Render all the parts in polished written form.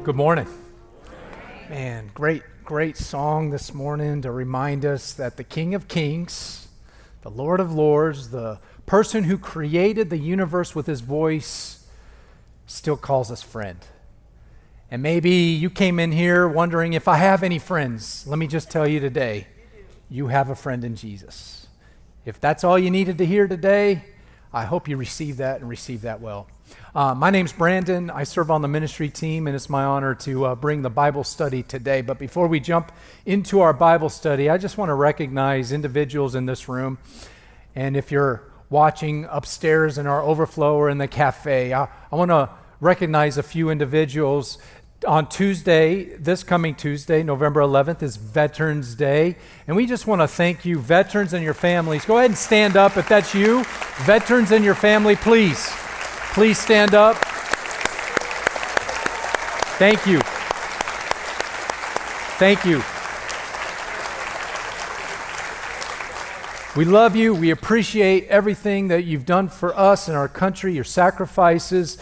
Good morning. Man, great song this morning to remind us that the King of Kings, the Lord of Lords, the person who created the universe with his voice still calls us friend. And maybe you came in here wondering if I have any friends. Let me just tell you today, you have a friend in Jesus. If that's all you needed to hear today, I hope you receive that and receive that well. My name's Brandon. I serve on the ministry team, and it's my honor to bring the Bible study today. But before we jump into our Bible study, I just want to recognize individuals in this room. And if you're watching upstairs in our Overflow or in the cafe, I want to recognize a few individuals. On Tuesday, this coming Tuesday, November 11th, is Veterans Day. And we just want to thank you, veterans and your families. Go ahead and stand up if that's you. Veterans and your family, please stand up. Thank you. Thank you. We love you. We appreciate everything that you've done for us and our country, your sacrifices.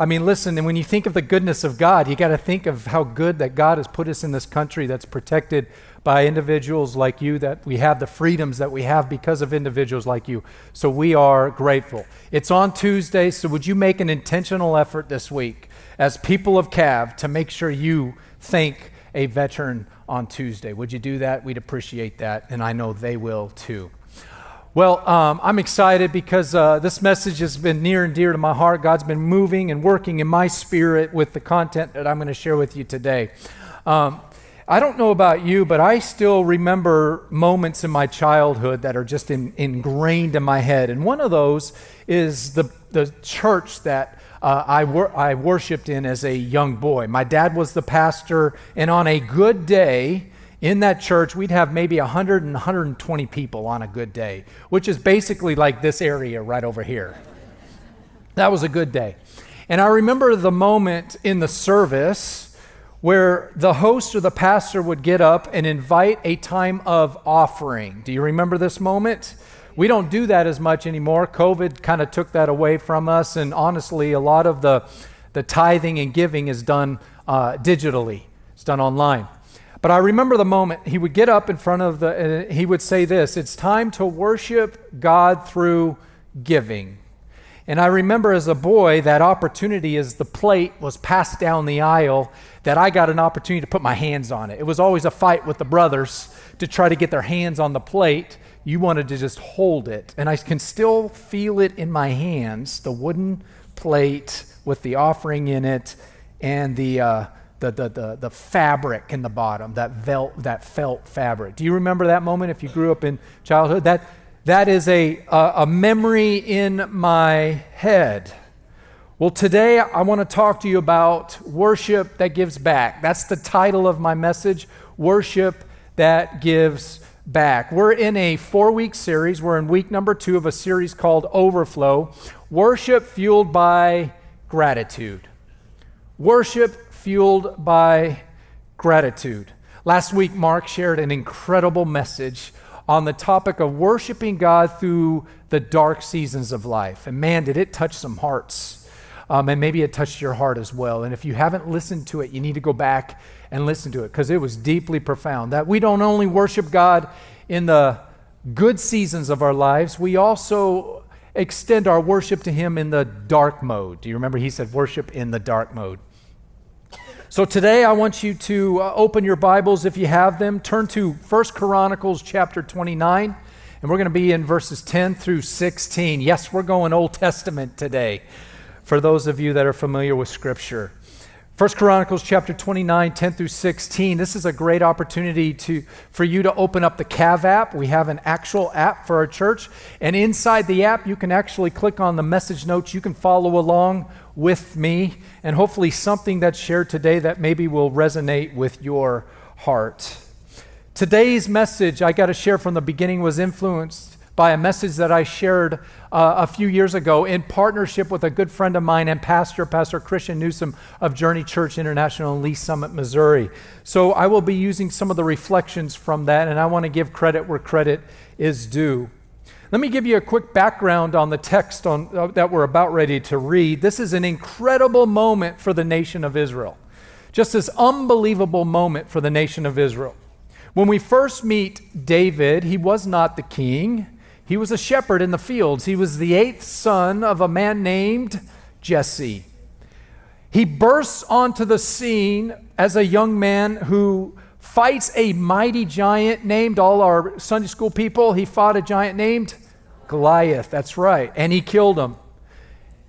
I mean, listen, and when you think of the goodness of God, you got to think of how good that God has put us in this country that's protected by individuals like you, that we have the freedoms that we have because of individuals like you. So we are grateful. It's on Tuesday, so would you make an intentional effort this week as people of CAV to make sure you thank a veteran on Tuesday? Would you do that? We'd appreciate that, and I know they will too. Well, I'm excited because this message has been near and dear to my heart. God's been moving and working in my spirit with the content that I'm going to share with you today. I don't know about you, but I still remember moments in my childhood that are just ingrained in my head. And one of those is the church that I worshiped in as a young boy. My dad was the pastor, and on a good day, in that church, we'd have maybe 100 and 120 people on a good day, which is basically like this area right over here. That was a good day. And I remember the moment in the service where the host or the pastor would get up and invite a time of offering. Do you remember this moment? We don't do that as much anymore. COVID kind of took that away from us, and honestly, a lot of the tithing and giving is done digitally. It's done online. But I remember the moment he would get up in front of he would say this: it's time to worship God through giving. And I remember as a boy that opportunity, as the plate was passed down the aisle, that I got an opportunity to put my hands on it. It was always a fight with the brothers to try to get their hands on the plate. You wanted to just hold it. And I can still feel it in my hands, the wooden plate with the offering in it and the fabric in the bottom, that felt fabric. Do you remember that moment if you grew up in childhood? That is a memory in my head. Well, today I want to talk to you about worship that gives back. That's the title of my message, Worship That Gives Back. We're in a 4-week series. We're in week number 2 of a series called Overflow, Worship Fueled by Gratitude. Worship fueled by gratitude. Last week, Mark shared an incredible message on the topic of worshiping God through the dark seasons of life. And man, did it touch some hearts. And maybe it touched your heart as well. And if you haven't listened to it, you need to go back and listen to it because it was deeply profound. That we don't only worship God in the good seasons of our lives, we also extend our worship to Him in the dark mode. Do you remember he said worship in the dark mode? So today I want you to open your Bibles if you have them. Turn to 1 Chronicles chapter 29, and we're going to be in verses 10 through 16. Yes, we're going Old Testament today for those of you that are familiar with Scripture. 1 Chronicles chapter 29, 10 through 16. This is a great opportunity for you to open up the CAV app. We have an actual app for our church, and inside the app you can actually click on the message notes. You can follow along with me, and hopefully something that's shared today that maybe will resonate with your heart. Today's message, I got to share from the beginning, was influenced by a message that I shared a few years ago in partnership with a good friend of mine and Pastor Christian Newsom of Journey Church International in Lee Summit, Missouri. So I will be using some of the reflections from that, and I want to give credit where credit is due. Let me give you a quick background on the text that we're about ready to read. This is an incredible moment for the nation of Israel. Just this unbelievable moment for the nation of Israel. When we first meet David, he was not the king. He was a shepherd in the fields. He was the 8th son of a man named Jesse. He bursts onto the scene as a young man who fights a mighty giant named, all our Sunday school people, he fought a giant named Goliath. That's right. And he killed him.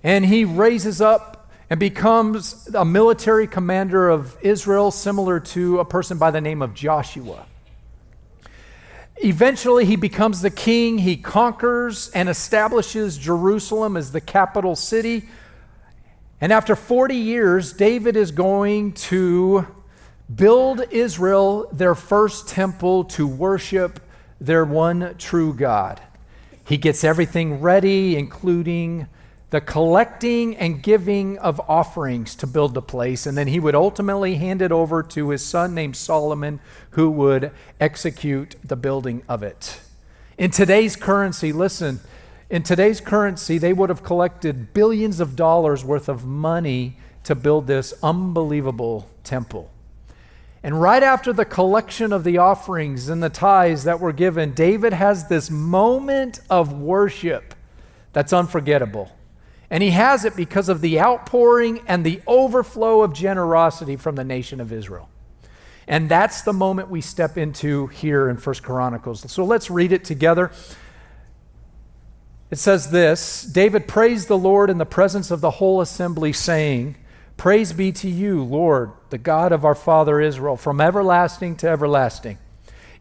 And he raises up and becomes a military commander of Israel, similar to a person by the name of Joshua. Eventually, he becomes the king. He conquers and establishes Jerusalem as the capital city. And after 40 years, David is going to build Israel their first temple to worship their one true God. He gets everything ready, including the collecting and giving of offerings to build the place, and then he would ultimately hand it over to his son named Solomon, who would execute the building of it. In today's currency, listen, in today's currency, they would have collected billions of dollars worth of money to build this unbelievable temple. And right after the collection of the offerings and the tithes that were given, David has this moment of worship that's unforgettable. And he has it because of the outpouring and the overflow of generosity from the nation of Israel. And that's the moment we step into here in 1 Chronicles. So let's read it together. It says this: David praised the Lord in the presence of the whole assembly, saying, "Praise be to you, Lord, the God of our father Israel, from everlasting to everlasting.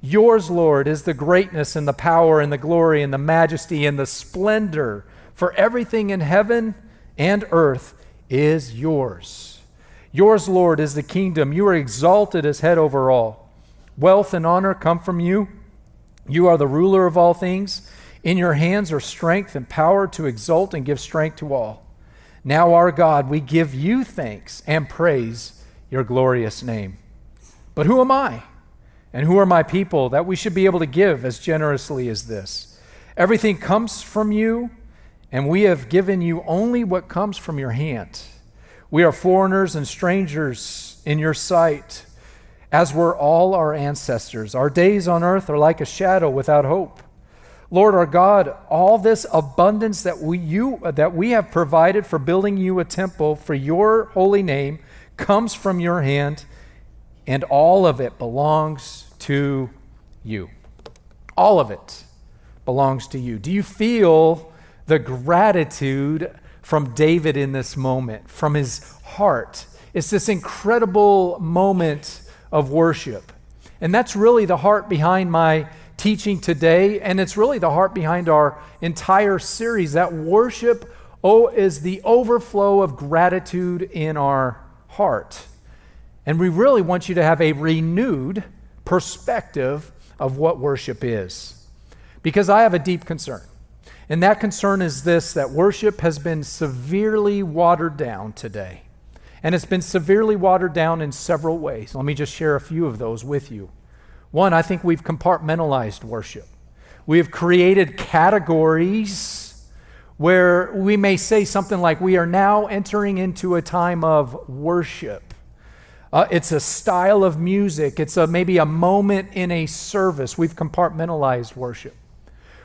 Yours, Lord, is the greatness and the power and the glory and the majesty and the splendor, for everything in heaven and earth is yours. Yours, Lord, is the kingdom. You are exalted as head over all. Wealth and honor come from you. You are the ruler of all things. In your hands are strength and power to exalt and give strength to all. Now, our God, we give you thanks and praise your glorious name. But who am I? And who are my people that we should be able to give as generously as this? Everything comes from you, and we have given you only what comes from your hand. We are foreigners and strangers in your sight, as were all our ancestors. Our days on earth are like a shadow without hope. Lord our God, all this abundance that we have provided for building you a temple for your holy name comes from your hand, and all of it belongs to you. All of it belongs to you. Do you feel the gratitude from David in this moment, from his heart? It's this incredible moment of worship. And that's really the heart behind my teaching today, and it's really the heart behind our entire series, that worship is the overflow of gratitude in our heart. And we really want you to have a renewed perspective of what worship is. Because I have a deep concern. And that concern is this, that worship has been severely watered down today. And it's been severely watered down in several ways. Let me just share a few of those with you. One, I think we've compartmentalized worship. We have created categories where we may say something like, we are now entering into a time of worship. It's a style of music. It's maybe a moment in a service. We've compartmentalized worship.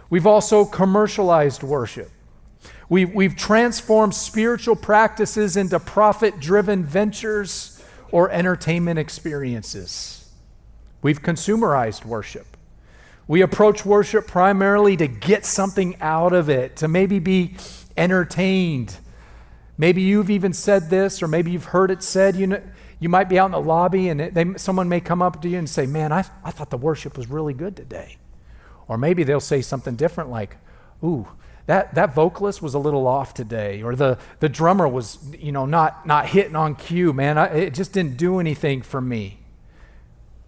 We've also commercialized worship. We've transformed spiritual practices into profit-driven ventures or entertainment experiences. We've consumerized worship. We approach worship primarily to get something out of it, to maybe be entertained. Maybe you've even said this, or maybe you've heard it said. You might be out in the lobby and someone may come up to you and say, man, I thought the worship was really good today. Or maybe they'll say something different like, ooh, that vocalist was a little off today. Or the drummer was, not hitting on cue, man. It just didn't do anything for me.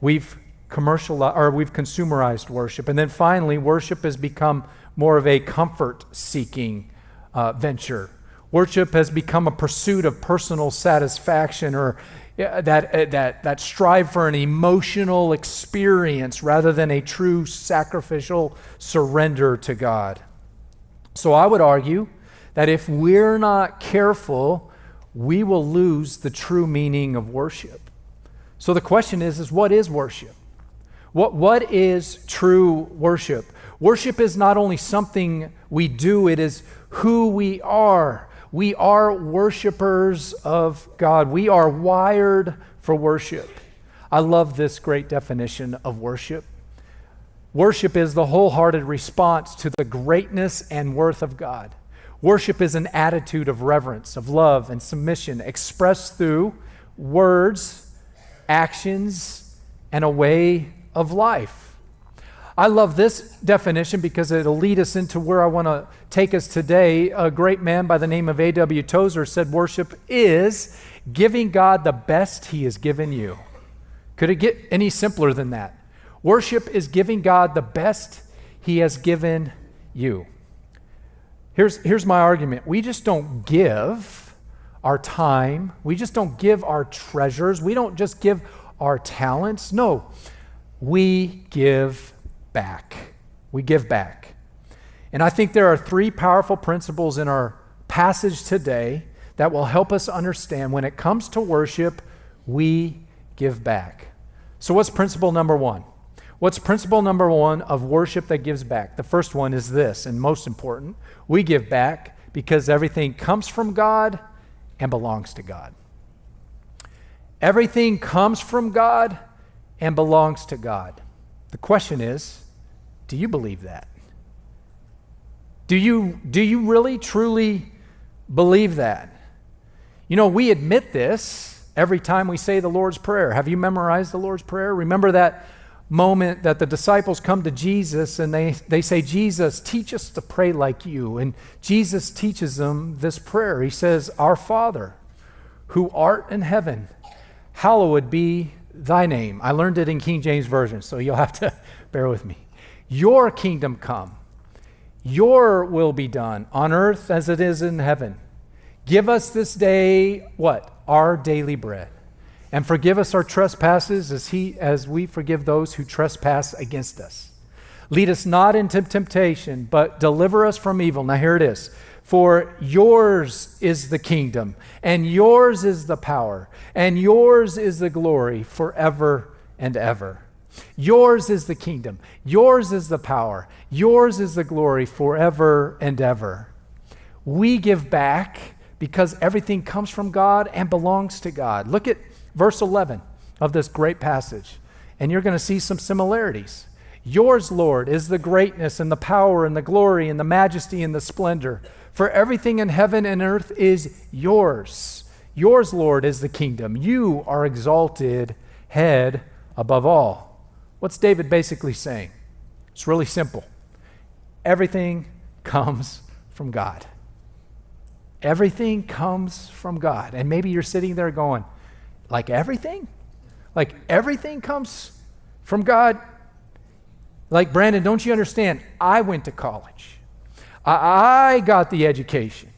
We've consumerized worship. And then finally, worship has become more of a comfort-seeking venture. Worship has become a pursuit of personal satisfaction, or that strive for an emotional experience rather than a true sacrificial surrender to God. So I would argue that if we're not careful, we will lose the true meaning of worship. So the question is what is worship? What is true worship? Worship is not only something we do, it is who we are. We are worshipers of God. We are wired for worship. I love this great definition of worship. Worship is the wholehearted response to the greatness and worth of God. Worship is an attitude of reverence, of love, and submission expressed through words, actions, and a way of life. I love this definition because it'll lead us into where I want to take us today. A great man by the name of A.W. Tozer said, worship is giving God the best he has given you. Could it get any simpler than that? Worship is giving God the best he has given you. Here's my argument. We just don't give our time. We just don't give our treasures. We don't just give our talents. No, we give back. We give back. And I think there are three powerful principles in our passage today that will help us understand when it comes to worship, we give back. So what's principle number one? What's principle number one of worship that gives back? The first one is this, and most important, we give back because everything comes from God and belongs to God. Everything comes from God and belongs to God. The question is, do you believe that? Do you really, truly believe that? You know, we admit this every time we say the Lord's Prayer. Have you memorized the Lord's Prayer? Remember that moment that the disciples come to Jesus and they say, Jesus, teach us to pray like you. And Jesus teaches them this prayer. He says, Our Father, who art in heaven, hallowed be thy name. I learned it in King James Version, so you'll have to bear with me. Your kingdom come. Your will be done on earth as it is in heaven. Give us this day, what? Our daily bread. And forgive us our trespasses as we forgive those who trespass against us. Lead us not into temptation, but deliver us from evil. Now here it is. For yours is the kingdom, and yours is the power, and yours is the glory forever and ever. Yours is the kingdom, yours is the power, yours is the glory forever and ever. We give back because everything comes from God and belongs to God. Look at verse 11 of this great passage, and you're going to see some similarities. Yours, Lord, is the greatness and the power and the glory and the majesty and the splendor. For everything in heaven and earth is yours. Yours, Lord, is the kingdom. You are exalted head above all. What's David basically saying? It's really simple. Everything comes from God. Everything comes from God. And maybe you're sitting there going, like everything? Like everything comes from God? Like, Brandon, don't you understand? I went to college. I got the education.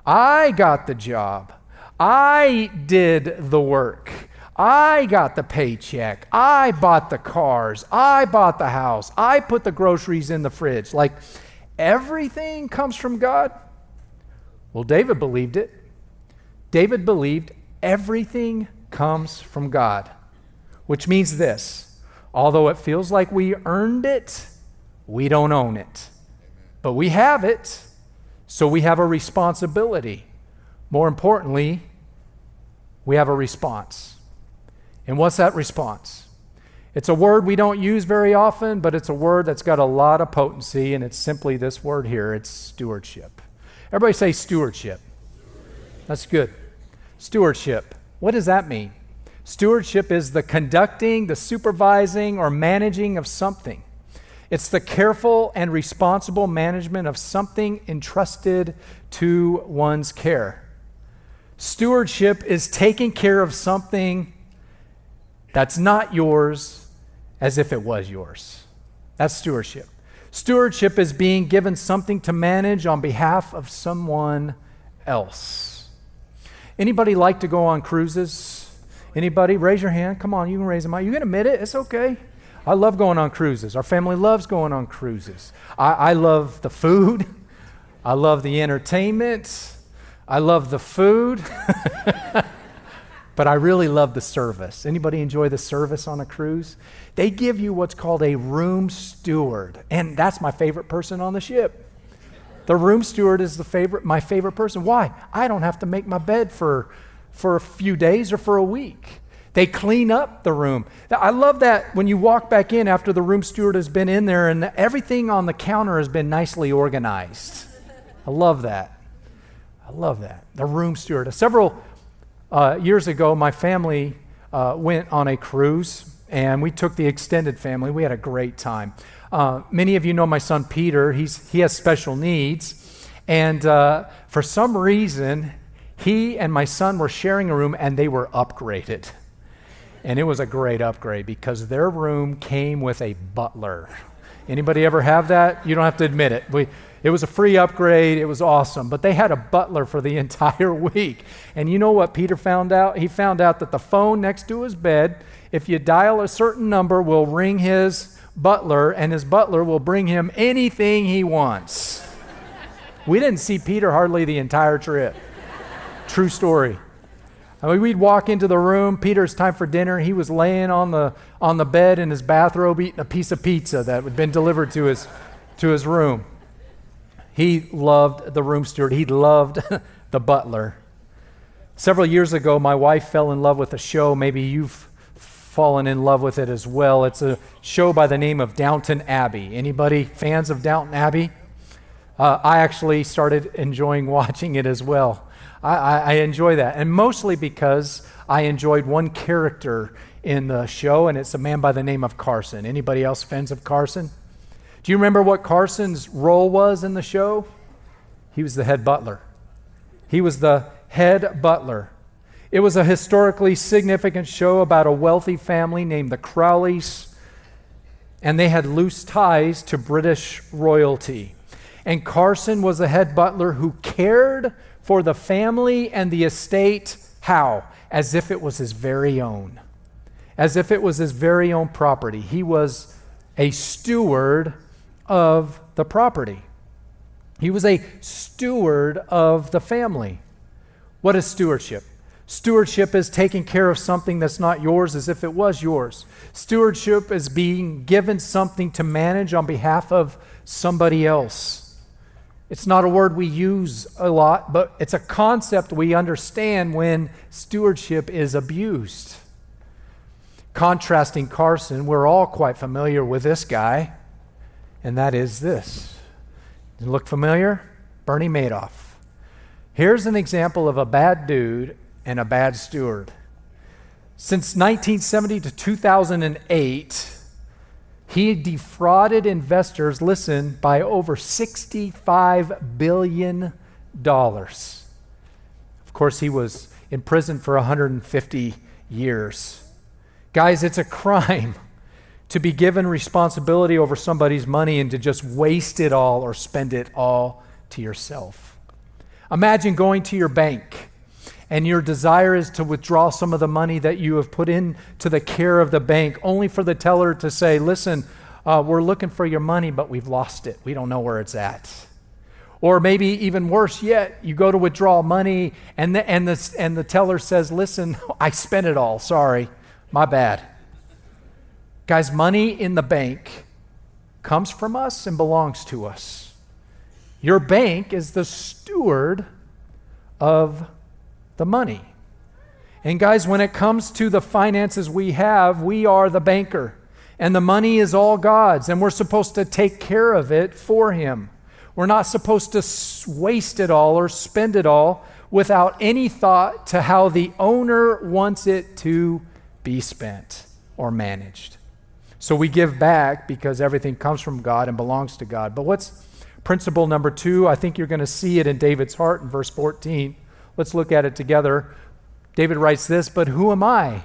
I got the job. I did the work. I got the paycheck. I bought the cars. I bought the house. I put the groceries in the fridge. Like, everything comes from God? Well, David believed it. David believed everything comes from God, which means this: although it feels like we earned it, we don't own it. But we have it, so we have a responsibility. More importantly, we have a response. And what's that response? It's a word we don't use very often, but it's a word that's got a lot of potency, and it's simply this word here. It's stewardship. Everybody say stewardship. That's good. Stewardship. What does that mean? Stewardship is the conducting, the supervising, or managing of something. It's the careful and responsible management of something entrusted to one's care. Stewardship is taking care of something that's not yours as if it was yours. That's stewardship. Stewardship is being given something to manage on behalf of someone else. Anybody like to go on cruises? Anybody? Raise your hand. Come on, you can raise them out. You can admit it. It's okay. I love going on cruises. Our family loves going on cruises. I love the food. I love the entertainment. I love the food. but I really love the service. Anybody enjoy the service on a cruise? They give you what's called a room steward, and that's my favorite person on the ship. The room steward is my favorite person. Why? I don't have to make my bed for a few days or for a week. They clean up the room. I love that when you walk back in after the room steward has been in there and everything on the counter has been nicely organized. I love that. I love that. The room steward. Several years ago, my family went on a cruise, and we took the extended family. We had a great time. Many of you know my son Peter. He has special needs, and for some reason, he and my son were sharing a room, and they were upgraded. And it was a great upgrade because their room came with a butler. Anybody ever have that? You don't have to admit it. It was a free upgrade. It was awesome. But they had a butler for the entire week. And you know what Peter found out? He found out that the phone next to his bed, if you dial a certain number, will ring his butler, and his butler will bring him anything he wants. We didn't see Peter hardly the entire trip. True story. I mean, we'd walk into the room. Peter's time for dinner. He was laying on the bed in his bathrobe eating a piece of pizza that had been delivered to his room. He loved the room steward. He loved the butler. Several years ago, my wife fell in love with a show. Maybe you've fallen in love with it as well. It's a show by the name of Downton Abbey. Anybody fans of Downton Abbey? I actually started enjoying watching it as well. I enjoy that, and mostly because I enjoyed one character in the show, and it's a man by the name of Carson. Anybody else fans of Carson? Do you remember what Carson's role was in the show? He was the head butler. He was the head butler. It was a historically significant show about a wealthy family named the Crowleys, and they had loose ties to British royalty. And Carson was the head butler who cared for the family and the estate. How? As if it was his very own. As if it was his very own property. He was a steward of the property. He was a steward of the family. What is stewardship? Stewardship is taking care of something that's not yours as if it was yours. Stewardship is being given something to manage on behalf of somebody else. It's not a word we use a lot, but it's a concept we understand when stewardship is abused. Contrasting Carson, we're all quite familiar with this guy, and that is this. Does it look familiar? Bernie Madoff. Here's an example of a bad dude and a bad steward. Since 1970 to 2008, he defrauded investors, listen, by over $65 billion. Of course, he was in prison for 150 years. Guys, it's a crime to be given responsibility over somebody's money and to just waste it all or spend it all to yourself. Imagine going to your bank and your desire is to withdraw some of the money that you have put into the care of the bank, only for the teller to say, listen, we're looking for your money, but we've lost it. We don't know where it's at. Or maybe even worse yet, you go to withdraw money and the teller says, listen, I spent it all. Sorry, my bad. Guys, money in the bank comes from us and belongs to us. Your bank is the steward of the money. And guys, when it comes to the finances we have, we are the banker. And the money is all God's, and we're supposed to take care of it for Him. We're not supposed to waste it all or spend it all without any thought to how the owner wants it to be spent or managed. So we give back because everything comes from God and belongs to God. But what's principle number 2? I think you're going to see it in David's heart in verse 14. Let's look at it together. David writes this, but who am I?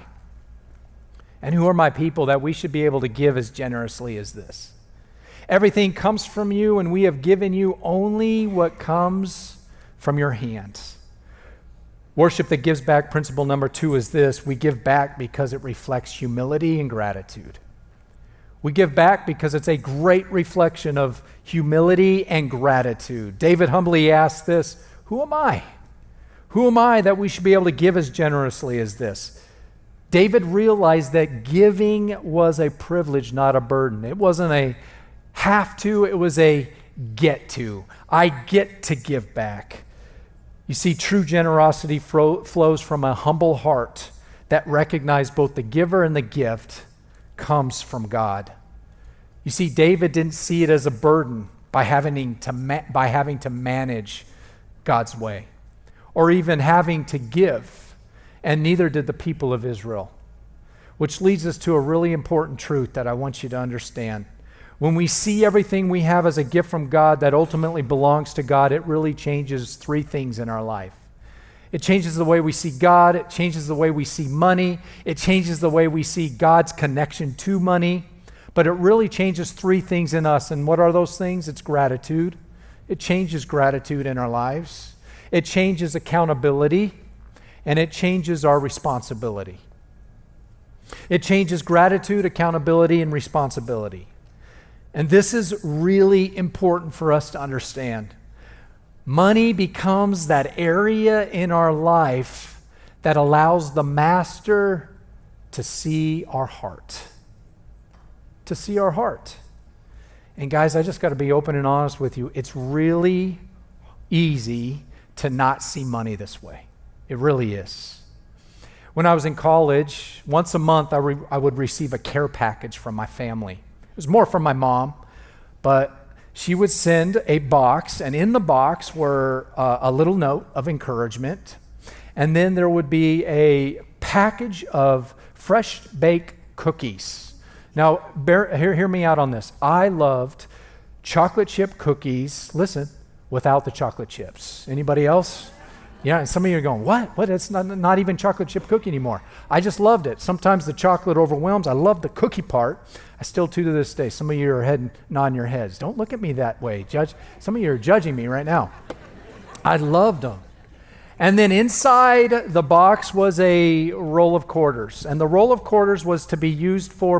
And who are my people that we should be able to give as generously as this? Everything comes from you, and we have given you only what comes from your hands. Worship that gives back, principle number 2 is this. We give back because it reflects humility and gratitude. We give back because it's a great reflection of humility and gratitude. David humbly asked this, who am I? Who am I that we should be able to give as generously as this? David realized that giving was a privilege, not a burden. It wasn't a have to, it was a get to. I get to give back. You see, true generosity flows from a humble heart that recognizes both the giver and the gift comes from God. You see, David didn't see it as a burden by having to manage God's way or even having to give, and neither did the people of Israel. Which leads us to a really important truth that I want you to understand. When we see everything we have as a gift from God that ultimately belongs to God, it really changes three things in our life. It changes the way we see God, it changes the way we see money, it changes the way we see God's connection to money, but it really changes three things in us. And what are those things? It's gratitude. It changes gratitude in our lives. It changes accountability, and it changes our responsibility. It changes gratitude, accountability, and responsibility. And this is really important for us to understand. Money becomes that area in our life that allows the master to see our heart. To see our heart. And guys, I just got to be open and honest with you. It's really easy to not see money this way. It really is. When I was in college, once a month I would receive a care package from my family. It was more from my mom, but she would send a box, and in the box were a little note of encouragement, and then there would be a package of fresh baked cookies. Now, hear me out on this. I loved chocolate chip cookies, listen, without the chocolate chips. Anybody else? Yeah, and some of you are going, what? It's not even chocolate chip cookie anymore. I just loved it. Sometimes the chocolate overwhelms. I love the cookie part. I still do to this day. Some of you are nodding your heads. Don't look at me that way, Judge. Some of you are judging me right now. I loved them. And then inside the box was a roll of quarters. And the roll of quarters was to be used for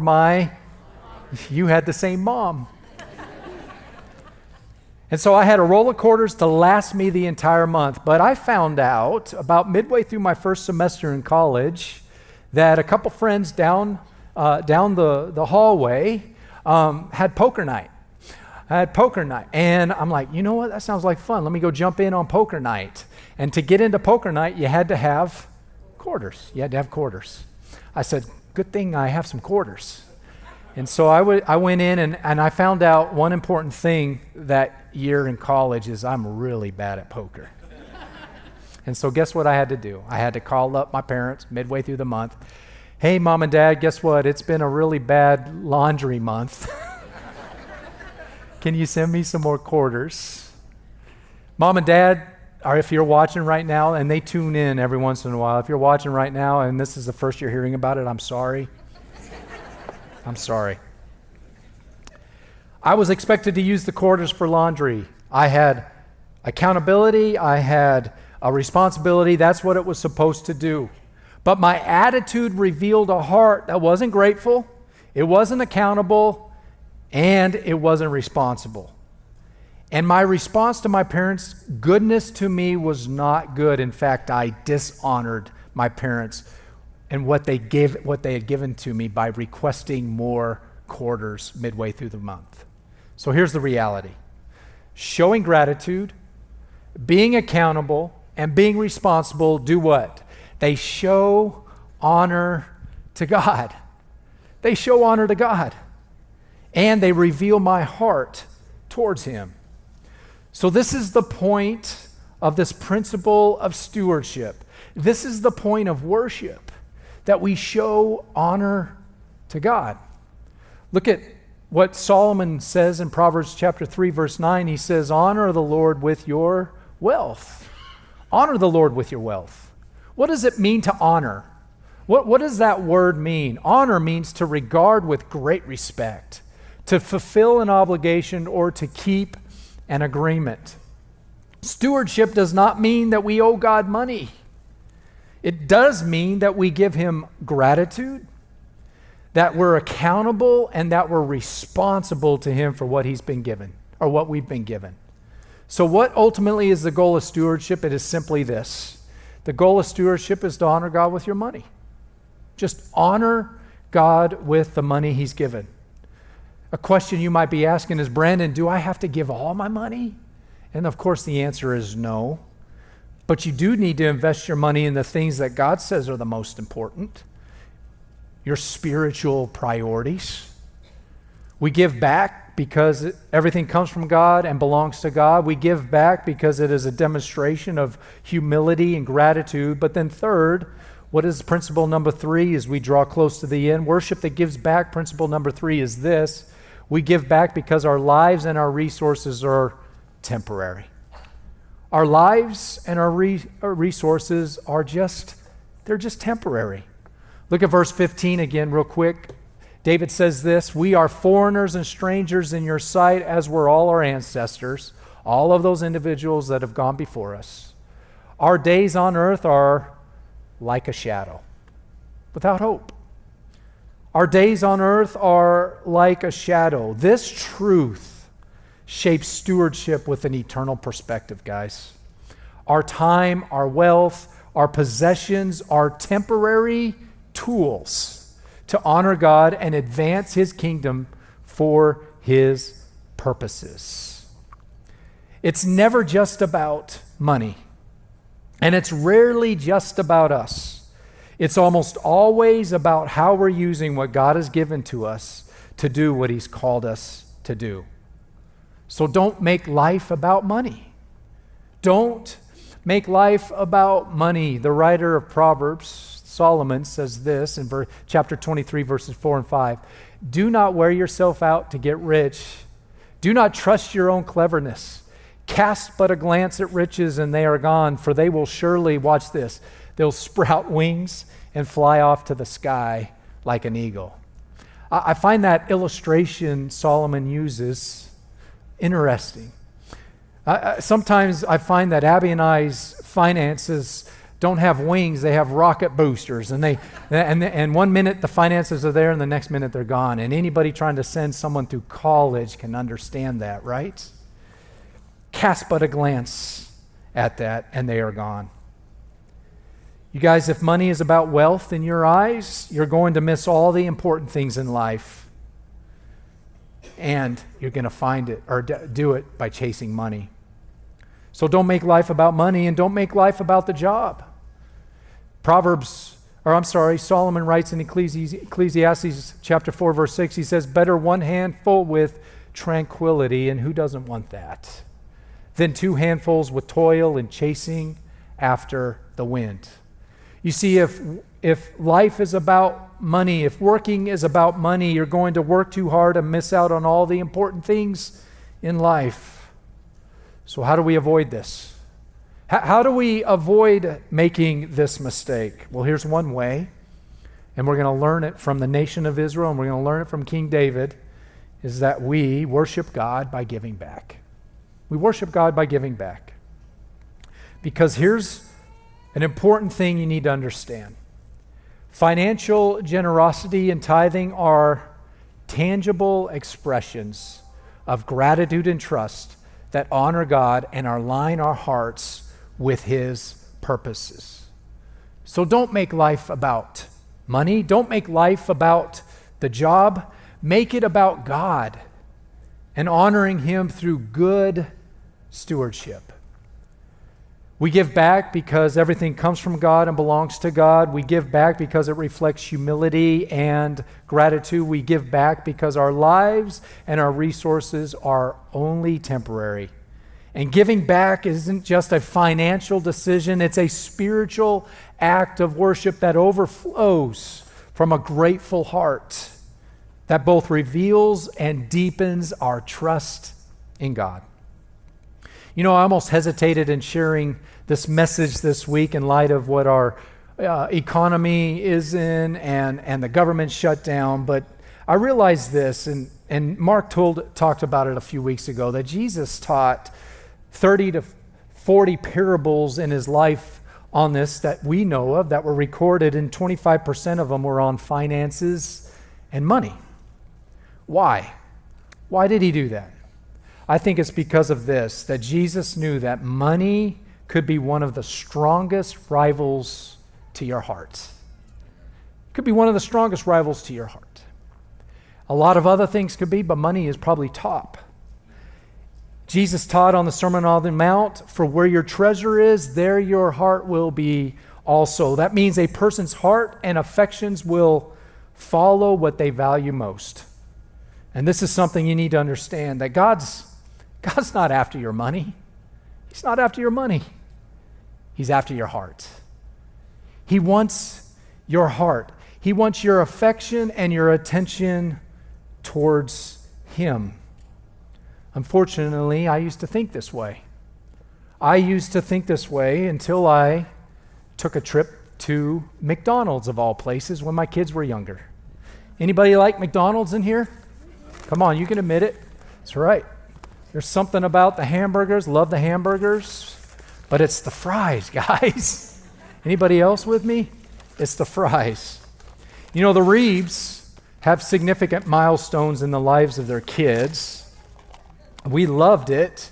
you had the same mom. And so I had a roll of quarters to last me the entire month. But I found out about midway through my first semester in college that a couple friends down the hallway had poker night. And I'm like, you know what? That sounds like fun. Let me go jump in on poker night. And to get into poker night, you had to have quarters. I said, good thing I have some quarters. And so I went in and I found out one important thing that year in college is I'm really bad at poker. And so guess what I had to do? I had to call up my parents midway through the month. Hey, Mom and Dad, guess what? It's been a really bad laundry month. Can you send me some more quarters? Mom and Dad, or if you're watching right now, and they tune in every once in a while, if you're watching right now and this is the first you're hearing about it, I'm sorry. I'm sorry. I was expected to use the quarters for laundry. I had accountability. I had a responsibility. That's what it was supposed to do. But my attitude revealed a heart that wasn't grateful, it wasn't accountable, and it wasn't responsible. And my response to my parents' goodness to me was not good. In fact, I dishonored my parents and what they had given to me by requesting more quarters midway through the month. So here's the reality. Showing gratitude, being accountable, and being responsible do what? They show honor to God. They show honor to God. And they reveal my heart towards Him. So this is the point of this principle of stewardship. This is the point of worship, that we show honor to God. Look at what Solomon says in Proverbs chapter 3, verse 9. He says, honor the Lord with your wealth. Honor the Lord with your wealth. What does it mean to honor? What does that word mean? Honor means to regard with great respect, to fulfill an obligation, or to keep an agreement. Stewardship does not mean that we owe God money. It does mean that we give Him gratitude, that we're accountable, and that we're responsible to Him for what He's been given, or what we've been given. So what ultimately is the goal of stewardship? It is simply this: The goal of stewardship is to honor God with your money. Just honor God with the money he's given. A question you might be asking is, Brandon, do I have to give all my money? And of course the answer is no. But you do need to invest your money in the things that God says are the most important. Your spiritual priorities. We give back because everything comes from God and belongs to God. We give back because it is a demonstration of humility and gratitude. But then third, what is principle number 3 as we draw close to the end? Worship that gives back, principle number 3 is this. We give back because our lives and our resources are temporary. Our lives and our resources are just temporary. Look at verse 15 again real quick. David says this, we are foreigners and strangers in your sight, as were all our ancestors, all of those individuals that have gone before us. Our days on earth are like a shadow, without hope. Our days on earth are like a shadow. This truth shapes stewardship with an eternal perspective, guys. Our time, our wealth, our possessions are temporary tools to honor God and advance his kingdom for his purposes. It's never just about money, and it's rarely just about us. It's almost always about how we're using what God has given to us to do what he's called us to do. So don't make life about money. Don't make life about money. The writer of Proverbs, Solomon, says this in chapter 23, verses 4 and 5. Do not wear yourself out to get rich. Do not trust your own cleverness. Cast but a glance at riches and they are gone, for they will surely, watch this, they'll sprout wings and fly off to the sky like an eagle. I find that illustration Solomon uses interesting. Sometimes I find that Abby and I's finances don't have wings, they have rocket boosters. And 1 minute the finances are there and the next minute they're gone. And anybody trying to send someone through college can understand that, right? Cast but a glance at that and they are gone. You guys, if money is about wealth in your eyes, you're going to miss all the important things in life. And you're going to find it or do it by chasing money. So don't make life about money and don't make life about the job. Solomon writes in Ecclesiastes chapter 4, verse 6, he says, better one handful with tranquility, and who doesn't want that, than 2 handfuls with toil and chasing after the wind. You see, if life is about money, if working is about money, you're going to work too hard and miss out on all the important things in life. So how do we avoid this? How do we avoid making this mistake? Well, here's one way, and we're going to learn it from the nation of Israel, and we're going to learn it from King David, is that we worship God by giving back. We worship God by giving back. Because here's an important thing you need to understand. Financial generosity and tithing are tangible expressions of gratitude and trust that honor God and align our hearts with his purposes. So don't make life about money. Don't make life about the job. Make it about God and honoring him through good stewardship. We give back because everything comes from God and belongs to God. We give back because it reflects humility and gratitude. We give back because our lives and our resources are only temporary. And giving back isn't just a financial decision, it's a spiritual act of worship that overflows from a grateful heart that both reveals and deepens our trust in God. You know, I almost hesitated in sharing this message this week in light of what our economy is in and the government shutdown, but I realized this, and Mark talked about it a few weeks ago, that Jesus taught 30 to 40 parables in his life on this that we know of, that were recorded, and 25% of them were on finances and money. Why? Why did he do that? I think it's because of this, that Jesus knew that money could be one of the strongest rivals to your heart. Could be one of the strongest rivals to your heart. A lot of other things could be, but money is probably top. Jesus taught on the Sermon on the Mount, for where your treasure is, there your heart will be also. That means a person's heart and affections will follow what they value most. And this is something you need to understand, that God's not after your money. He's not after your money. He's after your heart. He wants your heart. He wants your affection and your attention towards Him. Unfortunately, I used to think this way. I used to think this way until I took a trip to McDonald's, of all places, when my kids were younger. Anybody like McDonald's in here? Come on, you can admit it. That's right. There's something about the hamburgers. Love the hamburgers. But it's the fries, guys. Anybody else with me? It's the fries. You know, the Reeves have significant milestones in the lives of their kids. We loved it.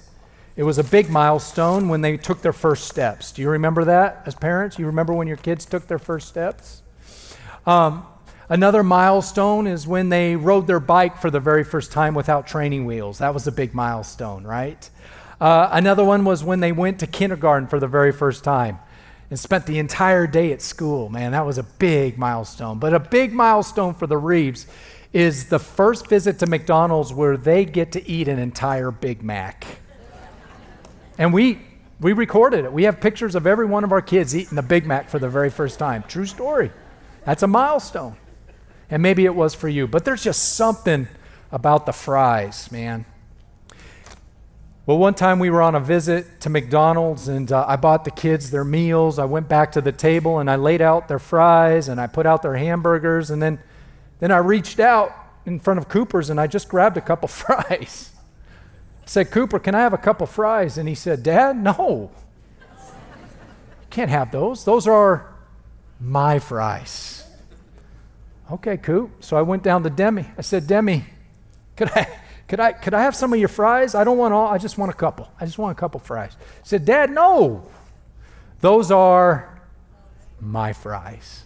It was a big milestone when they took their first steps. Do you remember that as parents? You remember when your kids took their first steps? Another milestone is when they rode their bike for the very first time without training wheels. That was a big milestone, right? Another one was when they went to kindergarten for the very first time and spent the entire day at school. Man, that was a big milestone. But a big milestone for the Reeves is the first visit to McDonald's where they get to eat an entire Big Mac. And we recorded it. We have pictures of every one of our kids eating the Big Mac for the very first time. True story. That's a milestone. And maybe it was for you. But there's just something about the fries, man. Well, one time we were on a visit to McDonald's, and I bought the kids their meals. I went back to the table, and I laid out their fries, and I put out their hamburgers, and then I reached out in front of Cooper's, and I just grabbed a couple fries. I said, Cooper, can I have a couple fries? And he said, Dad, no. You can't have those. Those are my fries. Okay, Coop. So I went down to Demi. I said, Demi, could I have some of your fries? I don't want all. I just want a couple. I just want a couple fries. I said, Dad, no. Those are my fries.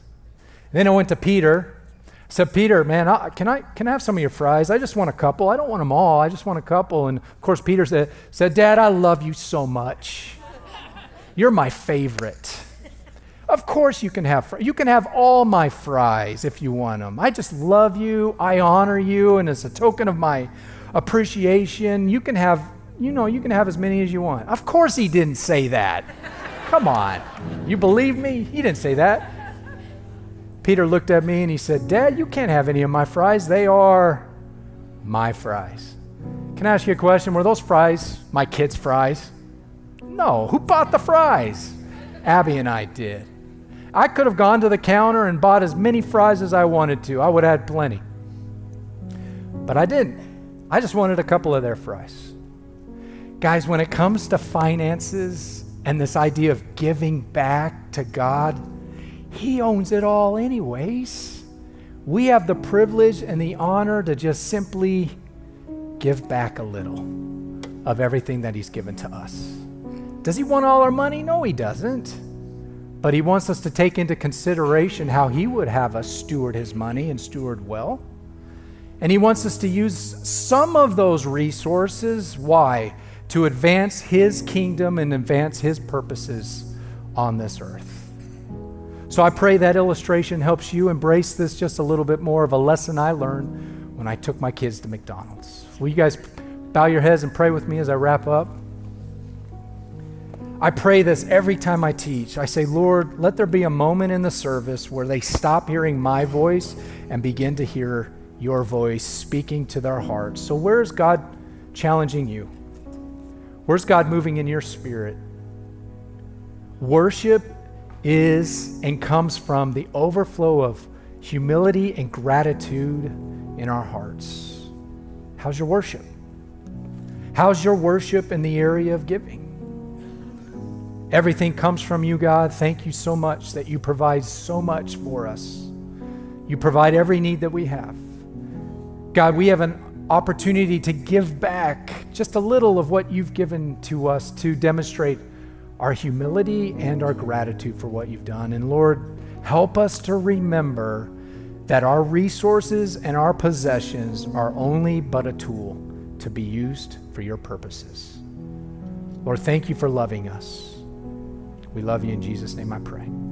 And then I went to Peter. I said, Peter, man, can I have some of your fries? I just want a couple. I don't want them all. I just want a couple. And of course, Peter said, Dad, I love you so much. You're my favorite. Of course you can have all my fries if you want them. I just love you. I honor you. And as a token of my appreciation, you can have as many as you want. Of course he didn't say that. Come on. You believe me? He didn't say that. Peter looked at me and he said, Dad, you can't have any of my fries. They are my fries. Can I ask you a question? Were those fries my kids' fries? No. Who bought the fries? Abby and I did. I could have gone to the counter and bought as many fries as I wanted to. I would have had plenty. But I didn't. I just wanted a couple of their fries. Guys, when it comes to finances and this idea of giving back to God, He owns it all anyways. We have the privilege and the honor to just simply give back a little of everything that He's given to us. Does He want all our money? No, He doesn't. But He wants us to take into consideration how He would have us steward His money and steward well. And He wants us to use some of those resources. Why? To advance His kingdom and advance His purposes on this earth. So I pray that illustration helps you embrace this just a little bit more of a lesson I learned when I took my kids to McDonald's. Will you guys bow your heads and pray with me as I wrap up? I pray this every time I teach. I say, Lord, let there be a moment in the service where they stop hearing my voice and begin to hear your voice speaking to their hearts. So where is God challenging you? Where's God moving in your spirit? Worship is and comes from the overflow of humility and gratitude in our hearts. How's your worship? How's your worship in the area of giving? Everything comes from you, God. Thank you so much that you provide so much for us. You provide every need that we have. God, we have an opportunity to give back just a little of what you've given to us to demonstrate our humility and our gratitude for what you've done. And Lord, help us to remember that our resources and our possessions are only but a tool to be used for your purposes. Lord, thank you for loving us. We love you in Jesus' name I pray.